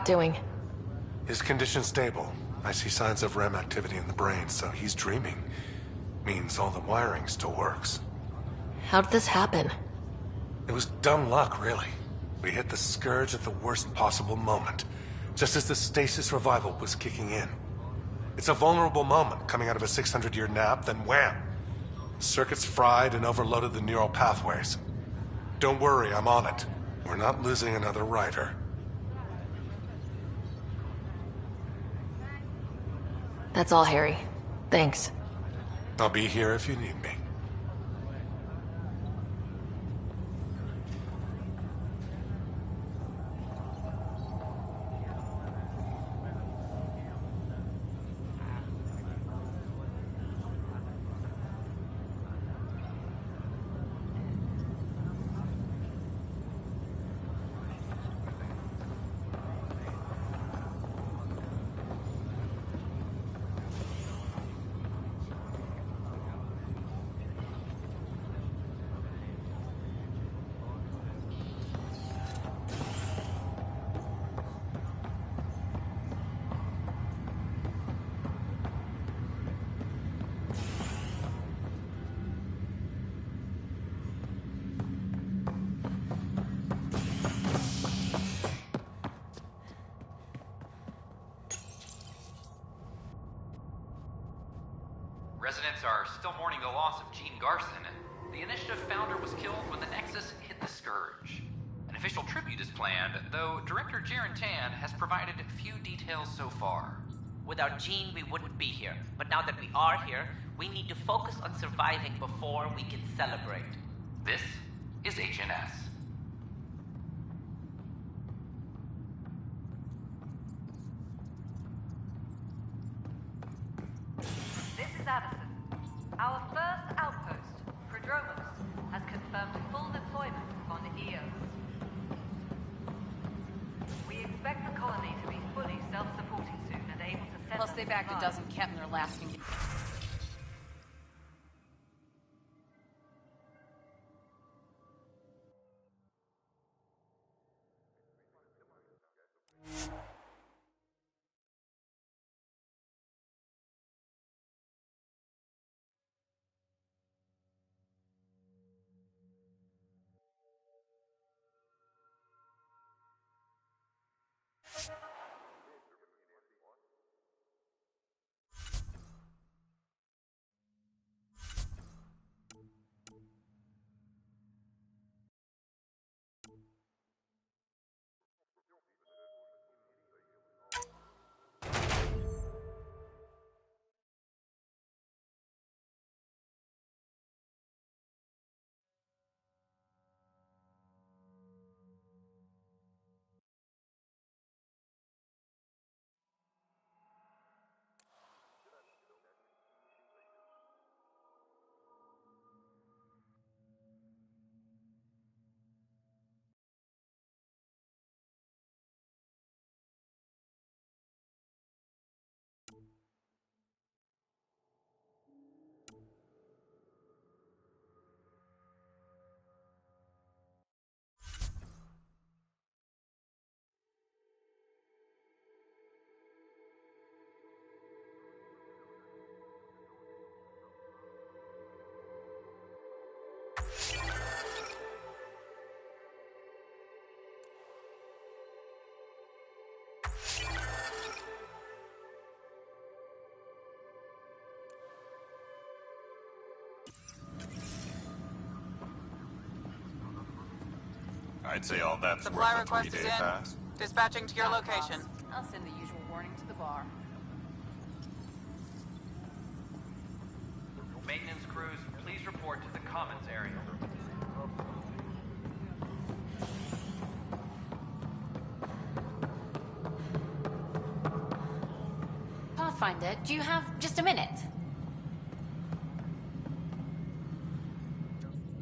doing? His condition's stable. I see signs of REM activity in the brain, so he's dreaming. Means all the wiring still works. How did this happen? It was dumb luck, really. We hit the Scourge at the worst possible moment, just as the stasis revival was kicking in. It's a vulnerable moment coming out of a 600-year nap, then wham! Circuits fried and overloaded the neural pathways. Don't worry, I'm on it. We're not losing another Ryder. That's all, Harry. Thanks. I'll be here if you need me. Residents are still mourning the loss of Jean Garson. The Initiative founder was killed when the Nexus hit the Scourge. An official tribute is planned, though Director Jaren Tan has provided few details so far. Without Jean, we wouldn't be here. But now that we are here, we need to focus on surviving before we can celebrate. This is HNS. This is Addison. Our first outpost, Prodromos, has confirmed full deployment on Eos. We expect the colony to be fully self-supporting soon and able to send... Plus they bagged a dozen Kepner lasting... I'd say all that's Supply worth a request is 3-day in. pass. Dispatching to your location. I'll send the usual warning to the bar. Maintenance crews, please report to the commons area. Pathfinder, do you have just a minute?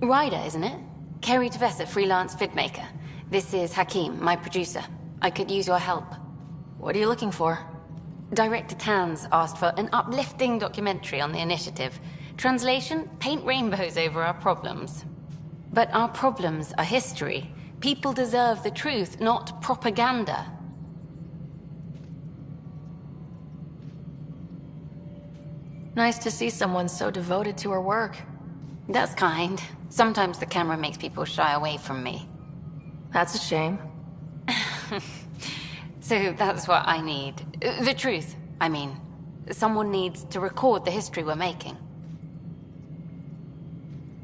Ryder, isn't it? Kerry Tevessa, freelance vidmaker. This is Hakim, my producer. I could use your help. What are you looking for? Director Tanz asked for an uplifting documentary on the Initiative. Translation, paint rainbows over our problems. But our problems are history. People deserve the truth, not propaganda. Nice to see someone so devoted to her work. That's kind. Sometimes the camera makes people shy away from me. That's a shame. So that's what I need. The truth, I mean. Someone needs to record the history we're making.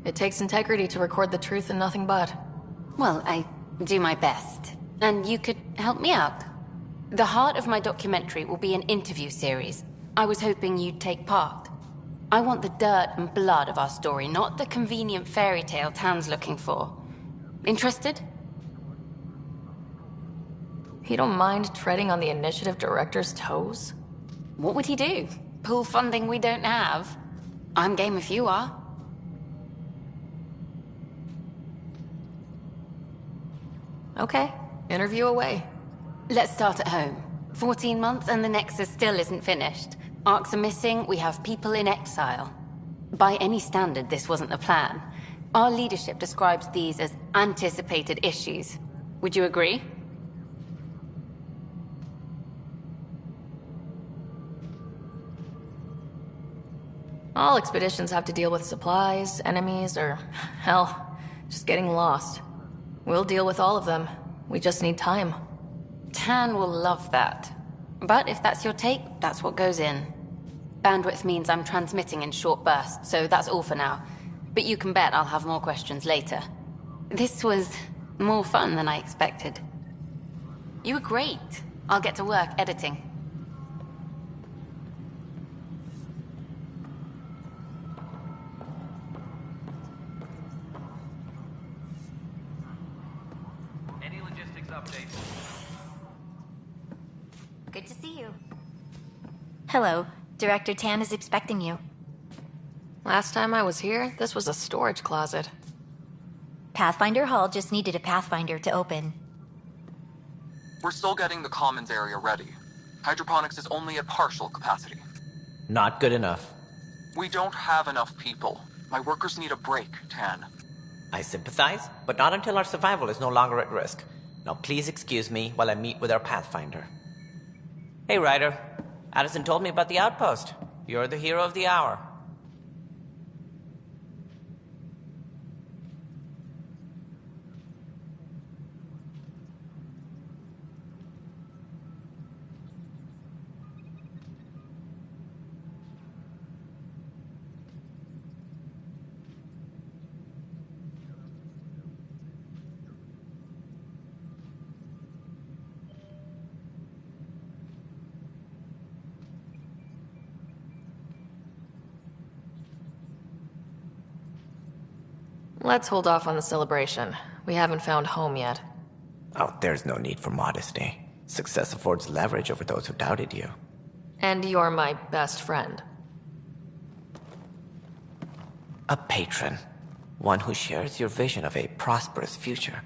It takes integrity to record the truth and nothing but. Well, I do my best. And you could help me out. The heart of my documentary will be an interview series. I was hoping you'd take part. I want the dirt and blood of our story, not the convenient fairy tale Tan's looking for. Interested? You don't mind treading on the initiative director's toes? What would he do? Pull funding we don't have? I'm game if you are. Okay, interview away. Let's start at home. 14 months and the Nexus still isn't finished. Arcs are missing, we have people in exile. By any standard, this wasn't the plan. Our leadership describes these as anticipated issues. Would you agree? All expeditions have to deal with supplies, enemies, or, hell, just getting lost. We'll deal with all of them. We just need time. Tan will love that. But if that's your take, that's what goes in. Bandwidth means I'm transmitting in short bursts, so that's all for now. But you can bet I'll have more questions later. This was more fun than I expected. You were great. I'll get to work editing. Any logistics updates? Good to see you. Hello. Director Tan is expecting you. Last time I was here, this was a storage closet. Pathfinder Hall just needed a Pathfinder to open. We're still getting the commons area ready. Hydroponics is only at partial capacity. Not good enough. We don't have enough people. My workers need a break, Tan. I sympathize, but not until our survival is no longer at risk. Now please excuse me while I meet with our Pathfinder. Hey, Ryder. Addison told me about the outpost. You're the hero of the hour. Let's hold off on the celebration. We haven't found home yet. Oh, there's no need for modesty. Success affords leverage over those who doubted you. And you're my best friend. A patron. One who shares your vision of a prosperous future.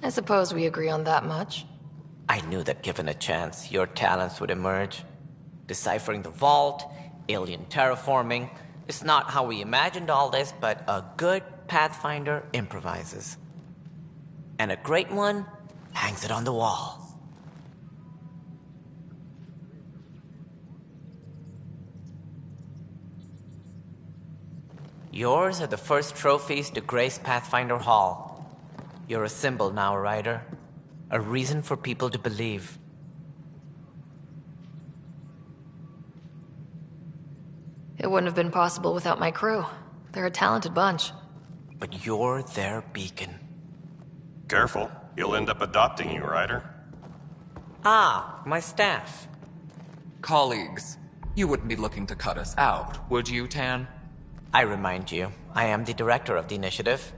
I suppose we agree on that much. I knew that given a chance, your talents would emerge. Deciphering the vault, alien terraforming. It's not how we imagined all this, but a good Pathfinder improvises. And a great one hangs it on the wall. Yours are the first trophies to grace Pathfinder Hall. You're a symbol now, Ryder. A reason for people to believe. It wouldn't have been possible without my crew. They're a talented bunch. But you're their beacon. Careful. He'll end up adopting you, Ryder. Ah, my staff. Colleagues, you wouldn't be looking to cut us out, would you, Tan? I remind you, I am the director of the initiative.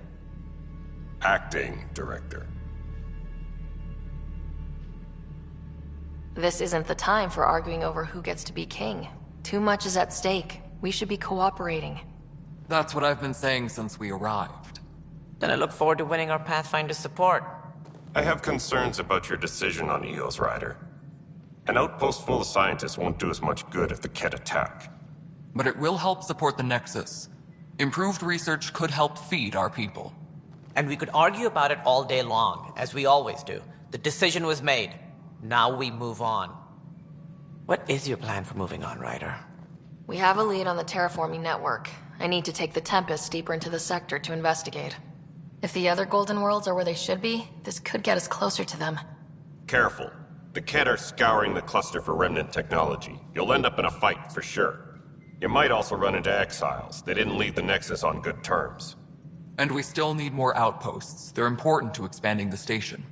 Acting director. This isn't the time for arguing over who gets to be king. Too much is at stake. We should be cooperating. That's what I've been saying since we arrived. Then I look forward to winning our Pathfinder support. I have concerns about your decision on Eos, Ryder. An outpost full of scientists won't do us much good if the Kett attack. But it will help support the Nexus. Improved research could help feed our people. And we could argue about it all day long, as we always do. The decision was made. Now we move on. What is your plan for moving on, Ryder? We have a lead on the terraforming network. I need to take the Tempest deeper into the sector to investigate. If the other Golden Worlds are where they should be, this could get us closer to them. Careful. The Kett are scouring the cluster for remnant technology. You'll end up in a fight for sure. You might also run into exiles. They didn't leave the Nexus on good terms. And we still need more outposts. They're important to expanding the station.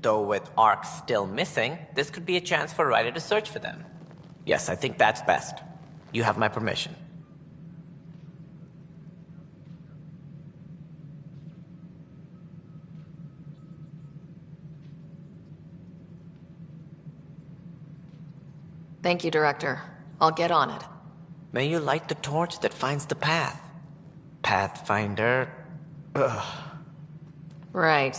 Though with Ark still missing, this could be a chance for Ryder to search for them. Yes, I think that's best. You have my permission. Thank you, Director. I'll get on it. May you light the torch that finds the path. Pathfinder... Ugh. Right.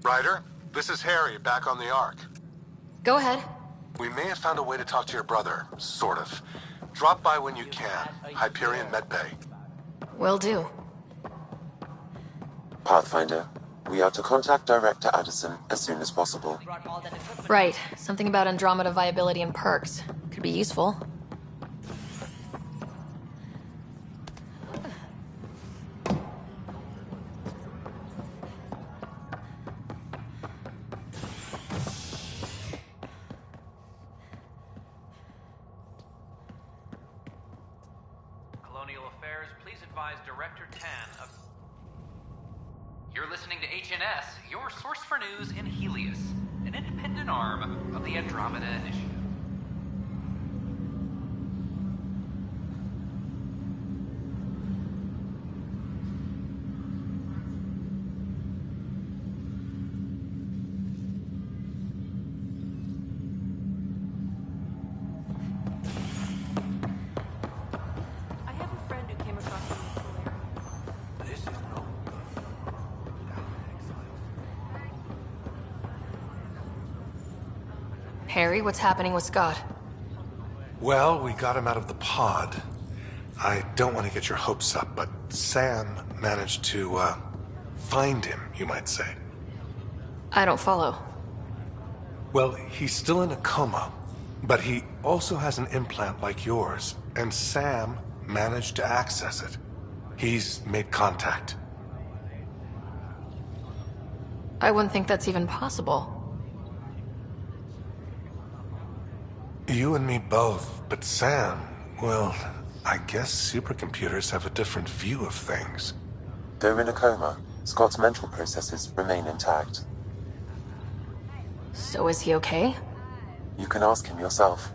Ryder, this is Harry, back on the Ark. Go ahead. We may have found a way to talk to your brother, sort of. Drop by when you can. Hyperion Medbay. Will do. Pathfinder, we are to contact Director Addison as soon as possible. Right. Something about Andromeda viability and perks. Could be useful. Colonial Affairs, please advise Director Tan of... You're listening to HNS, your source for news in Helios, an independent arm of the Andromeda Initiative. I have a friend who came across a useful area. This is no good. Harry, what's happening with Scott? Well, we got him out of the pod. I don't want to get your hopes up, but Sam managed to, find him, you might say. I don't follow. Well, he's still in a coma, but he also has an implant like yours, and Sam managed to access it. He's made contact. I wouldn't think that's even possible. You and me both, but Sam, well, I guess supercomputers have a different view of things. Though in a coma, Scott's mental processes remain intact. So is he okay? You can ask him yourself.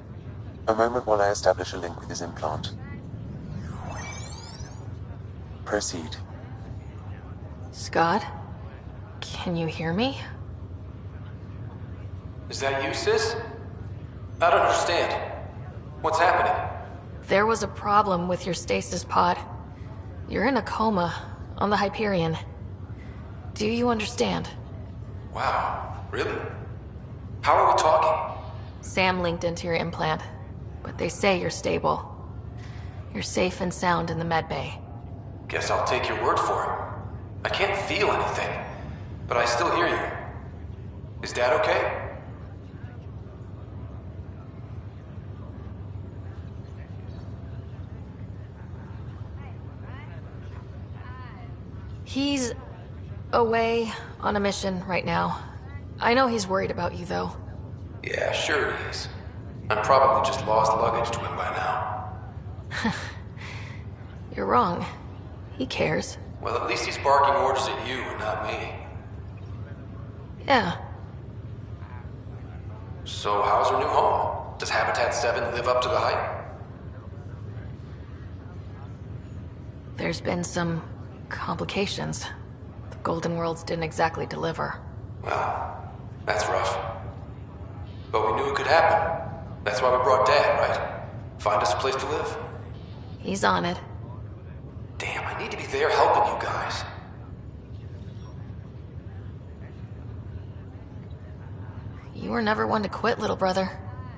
A moment while I establish a link with his implant. Proceed. Scott? Can you hear me? Is that you, sis? I don't understand. What's happening? There was a problem with your stasis pod. You're in a coma on the Hyperion. Do you understand? Wow, really? How are we talking? Sam linked into your implant, but they say you're stable. You're safe and sound in the medbay. Guess I'll take your word for it. I can't feel anything, but I still hear you. Is Dad okay? He's away on a mission right now. I know he's worried about you, though. Yeah, sure he is. I'm probably just lost luggage to him by now. You're wrong. He cares. Well, at least he's barking orders at you and not me. Yeah. So how's our new home? Does Habitat 7 live up to the hype? There's been some complications. The Golden Worlds didn't exactly deliver. Well, that's rough. But we knew it could happen. That's why we brought Dad, right? Find us a place to live. He's on it. Damn, I need to be there helping you guys. You were never one to quit, little brother.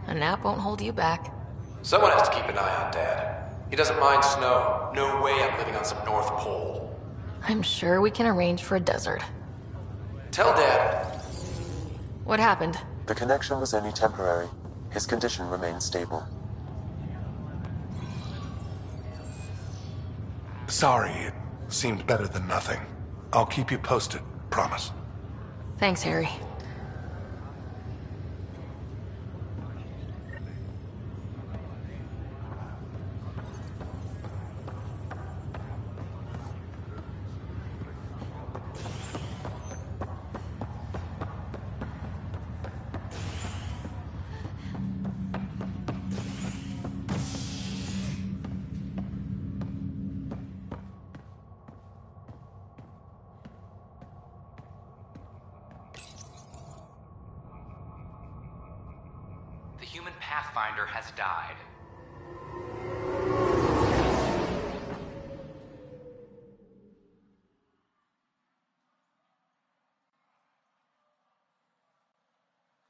A nap won't hold you back. Someone has to keep an eye on Dad. He doesn't mind snow. No way I'm living on some North Pole. I'm sure we can arrange for a desert. Tell Dad. What happened? The connection was only temporary. His condition remains stable. Sorry, it seemed better than nothing. I'll keep you posted, promise. Thanks, Harry. The human Pathfinder has died.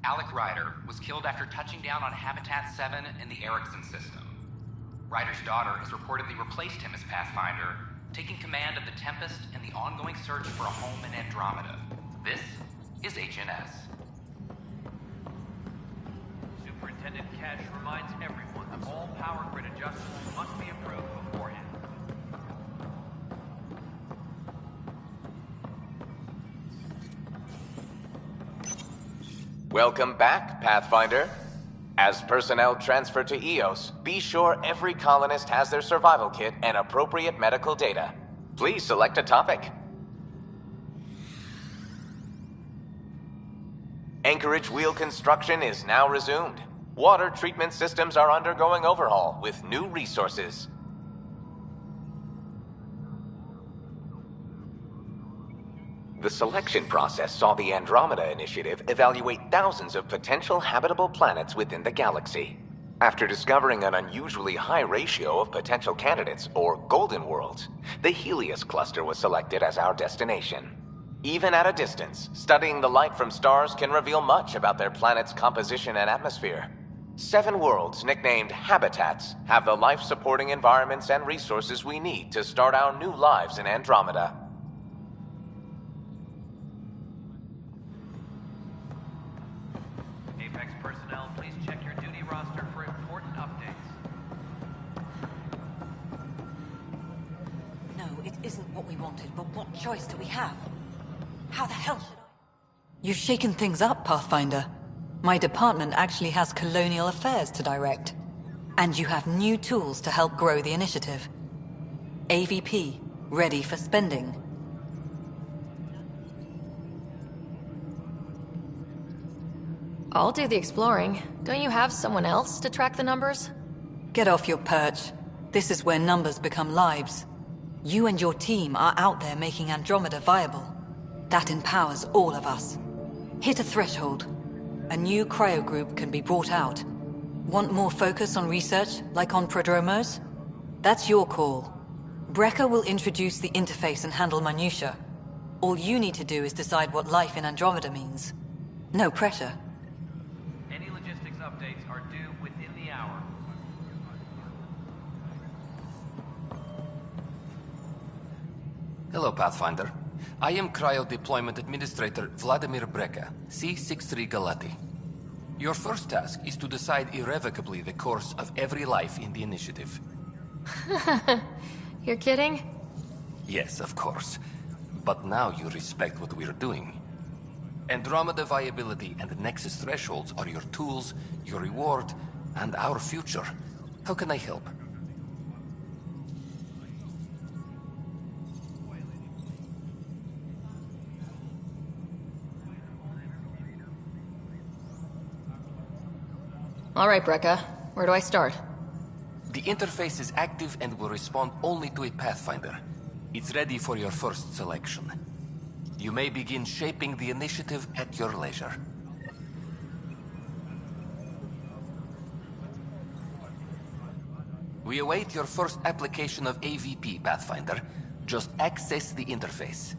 Alec Ryder was killed after touching down on Habitat 7 in the Erickson system. Ryder's daughter has reportedly replaced him as Pathfinder, taking command of the Tempest and the ongoing search for a home in Andromeda. This is HNS. Superintendent Cash reminds everyone that all power grid adjustments must be approved beforehand. Welcome back, Pathfinder. As personnel transfer to EOS, be sure every colonist has their survival kit and appropriate medical data. Please select a topic. Anchorage wheel construction is now resumed. Water treatment systems are undergoing overhaul with new resources. The selection process saw the Andromeda Initiative evaluate thousands of potential habitable planets within the galaxy. After discovering an unusually high ratio of potential candidates, or golden worlds, the Helios cluster was selected as our destination. Even at a distance, studying the light from stars can reveal much about their planet's composition and atmosphere. 7 worlds, nicknamed habitats, have the life-supporting environments and resources we need to start our new lives in Andromeda. Apex personnel, please check your duty roster for important updates. No, it isn't what we wanted, but what choice do we have? How the hell should I? You've shaken things up, Pathfinder. My department actually has colonial affairs to direct. And you have new tools to help grow the initiative. AVP, ready for spending. I'll do the exploring. Don't you have someone else to track the numbers? Get off your perch. This is where numbers become lives. You and your team are out there making Andromeda viable. That empowers all of us. Hit a threshold. A new cryo group can be brought out. Want more focus on research, like on Prodromos? That's your call. Brecker will introduce the interface and handle minutiae. All you need to do is decide what life in Andromeda means. No pressure. Any logistics updates are due within the hour. Hello, Pathfinder. I am Cryo Deployment Administrator Vladimir Breca, C-63 Galati. Your first task is to decide irrevocably the course of every life in the initiative. You're kidding? Yes, of course. But now you respect what we're doing. Andromeda viability and Nexus thresholds are your tools, your reward, and our future. How can I help? All right, Breca. Where do I start? The interface is active and will respond only to a Pathfinder. It's ready for your first selection. You may begin shaping the initiative at your leisure. We await your first application of AVP, Pathfinder. Just access the interface.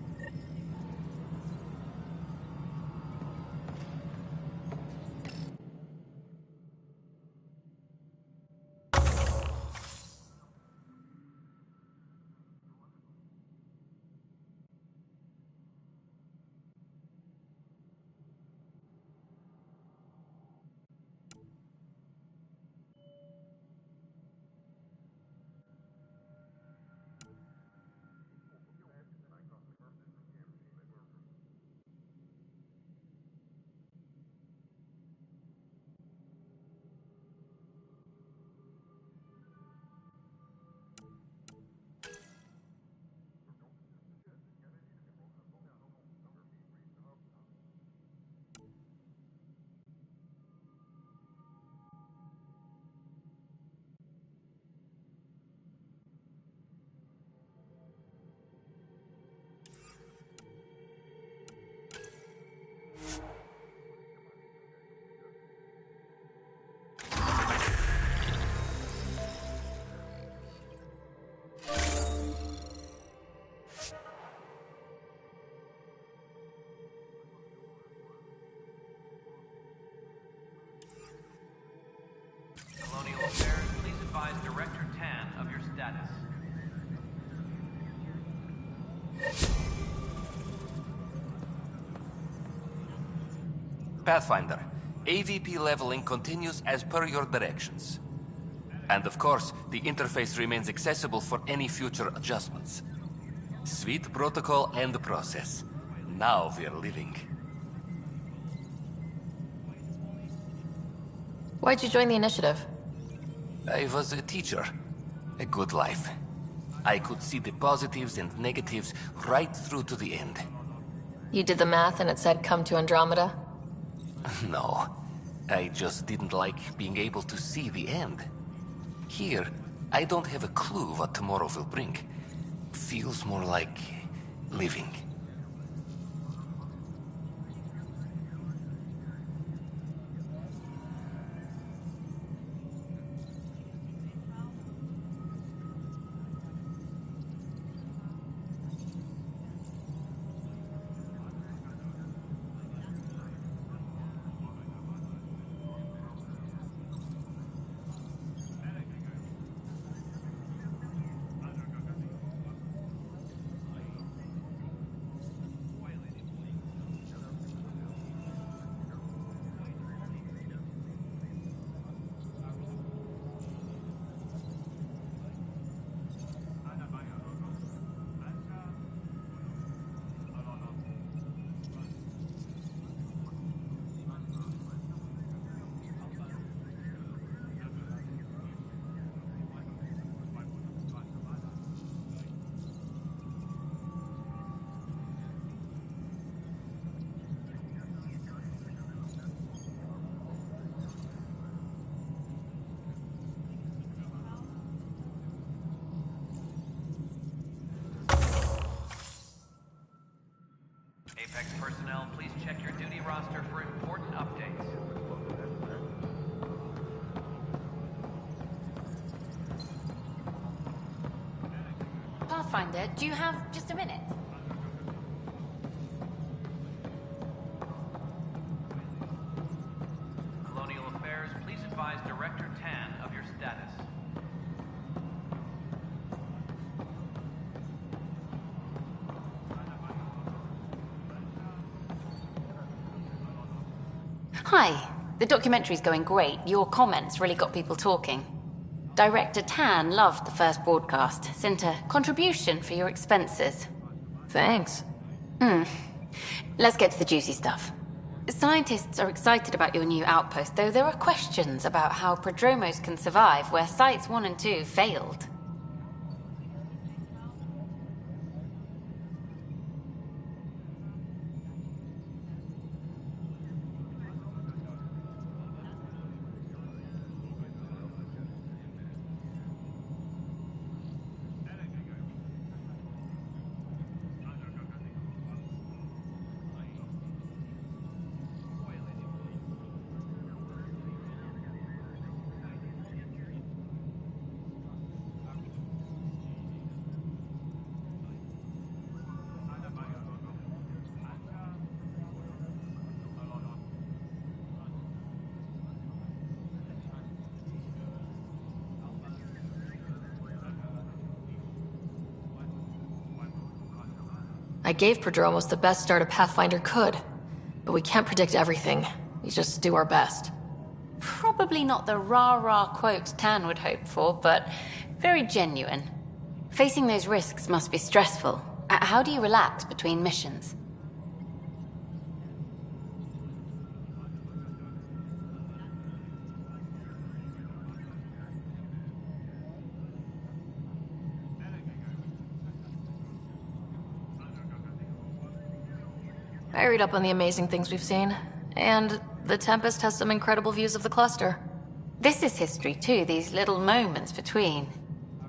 Pathfinder, AVP leveling continues as per your directions. And of course, the interface remains accessible for any future adjustments. Sweet protocol and process. Now we're living. Why'd you join the initiative? I was a teacher. A good life. I could see the positives and negatives right through to the end. You did the math and it said come to Andromeda? No. I just didn't like being able to see the end. Here, I don't have a clue what tomorrow will bring. Feels more like living. Apex personnel, please check your duty roster for important updates. Pathfinder, do you have just a minute? Colonial Affairs, please advise Director Tan of your status. Hi. The documentary's going great. Your comments really got people talking. Director Tan loved the first broadcast. Sent a contribution for your expenses. Thanks. Let's get to the juicy stuff. Scientists are excited about your new outpost, though there are questions about how Prodromos can survive where Sites 1 and 2 failed. I gave Prodromos the best start a Pathfinder could, but we can't predict everything. We just do our best. Probably not the rah-rah quote Tan would hope for, but very genuine. Facing those risks must be stressful. How do you relax between missions? I read up on the amazing things we've seen, and the Tempest has some incredible views of the cluster. This is history too, these little moments between.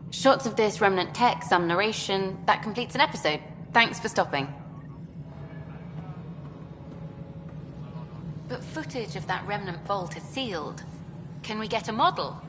Shots of this remnant tech, some narration, that completes an episode. Thanks for stopping. But footage of that remnant vault is sealed. Can we get a model?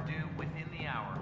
report due within the hour.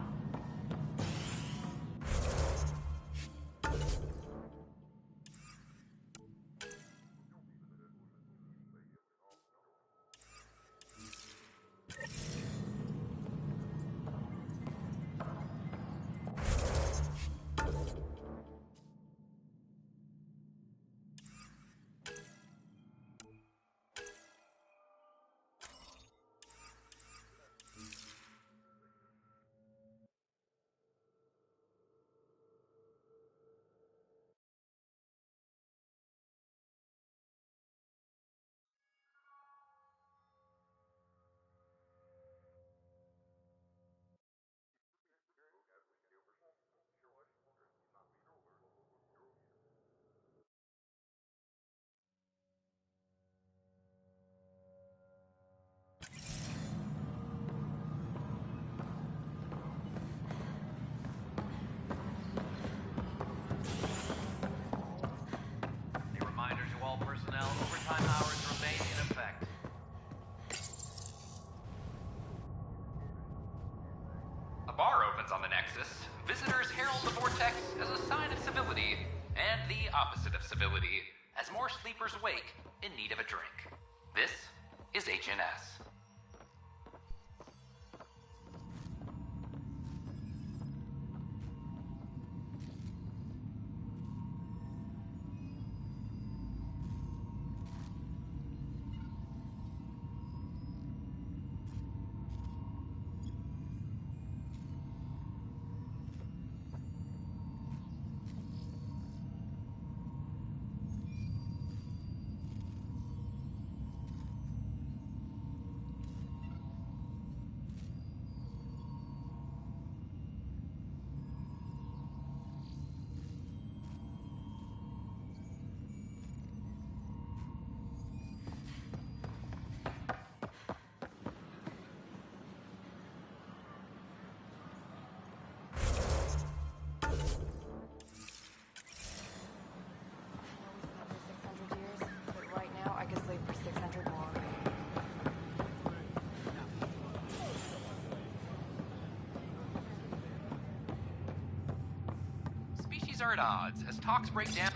Overtime hours remain in effect. A bar opens on the Nexus. Visitors herald the vortex as a sign of civility, and the opposite of civility, as more sleepers wake in need of a drink. This is HNS. Species are at odds as talks break down.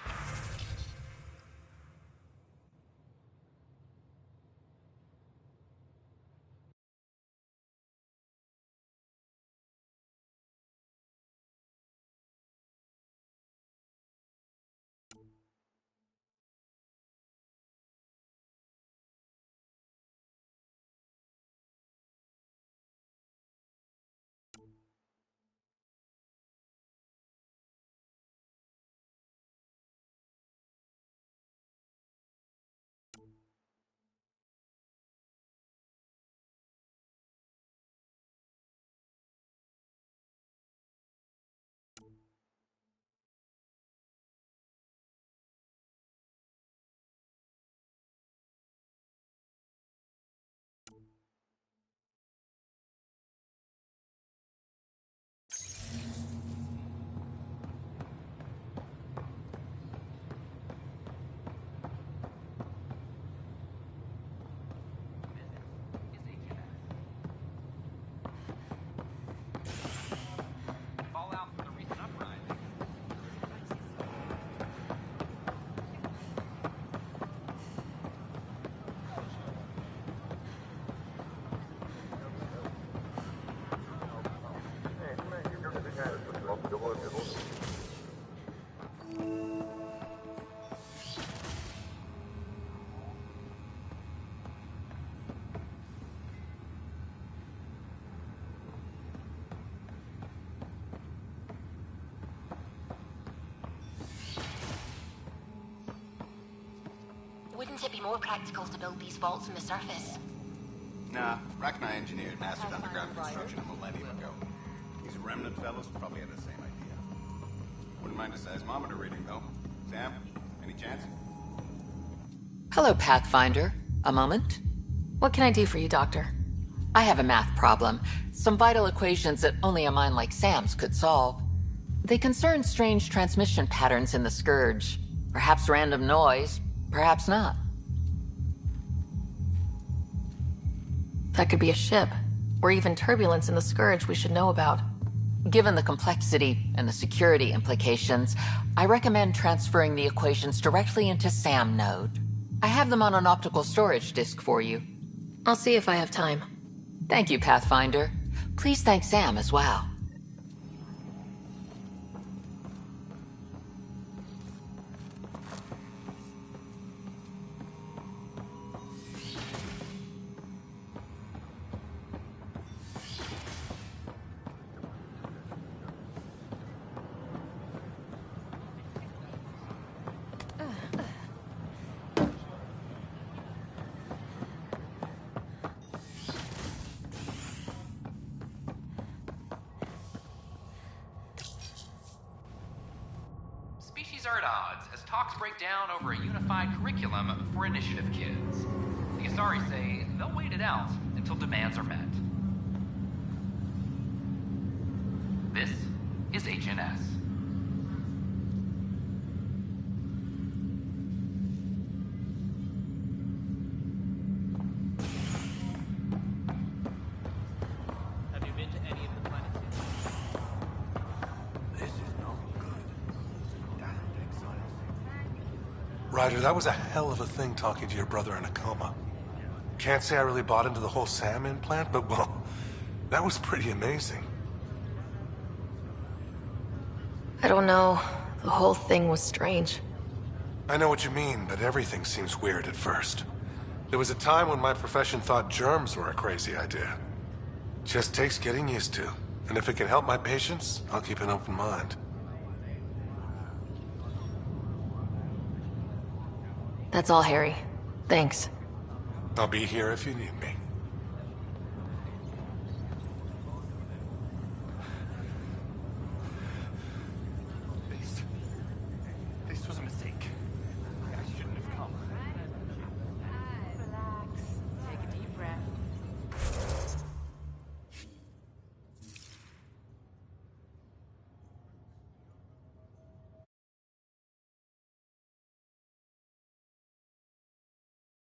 Wouldn't it be more practical to build these vaults on the surface? Nah, Rachni engineered mastered underground construction a millennium ago. These remnant fellows probably had the same idea. Wouldn't mind a seismometer reading, though. Sam, any chance? Hello, Pathfinder. A moment? What can I do for you, Doctor? I have a math problem. Some vital equations that only a mind like Sam's could solve. They concern strange transmission patterns in the Scourge. Perhaps random noise, perhaps not. That could be a ship. or even turbulence in the Scourge we should know about. Given the complexity and the security implications, I recommend transferring the equations directly into SAM node. I have them on an optical storage disk for you. I'll see if I have time. Thank you, Pathfinder. Please thank Sam as well. Species are at odds as talks break down over a unified curriculum for initiative kids. The Asari say they'll wait it out until demands are met. This is HNS. Have you been to any of the planets yet? This is not good. Damn exiles. Ryder, that was a hell of a thing talking to your brother in a coma. Can't say I really bought into the whole SAM implant, but well, that was pretty amazing. I don't know. The whole thing was strange. I know what you mean, but everything seems weird at first. There was a time when my profession thought germs were a crazy idea. Just takes getting used to. And if it can help my patients, I'll keep an open mind. That's all, Harry. Thanks. I'll be here if you need me. This was a mistake.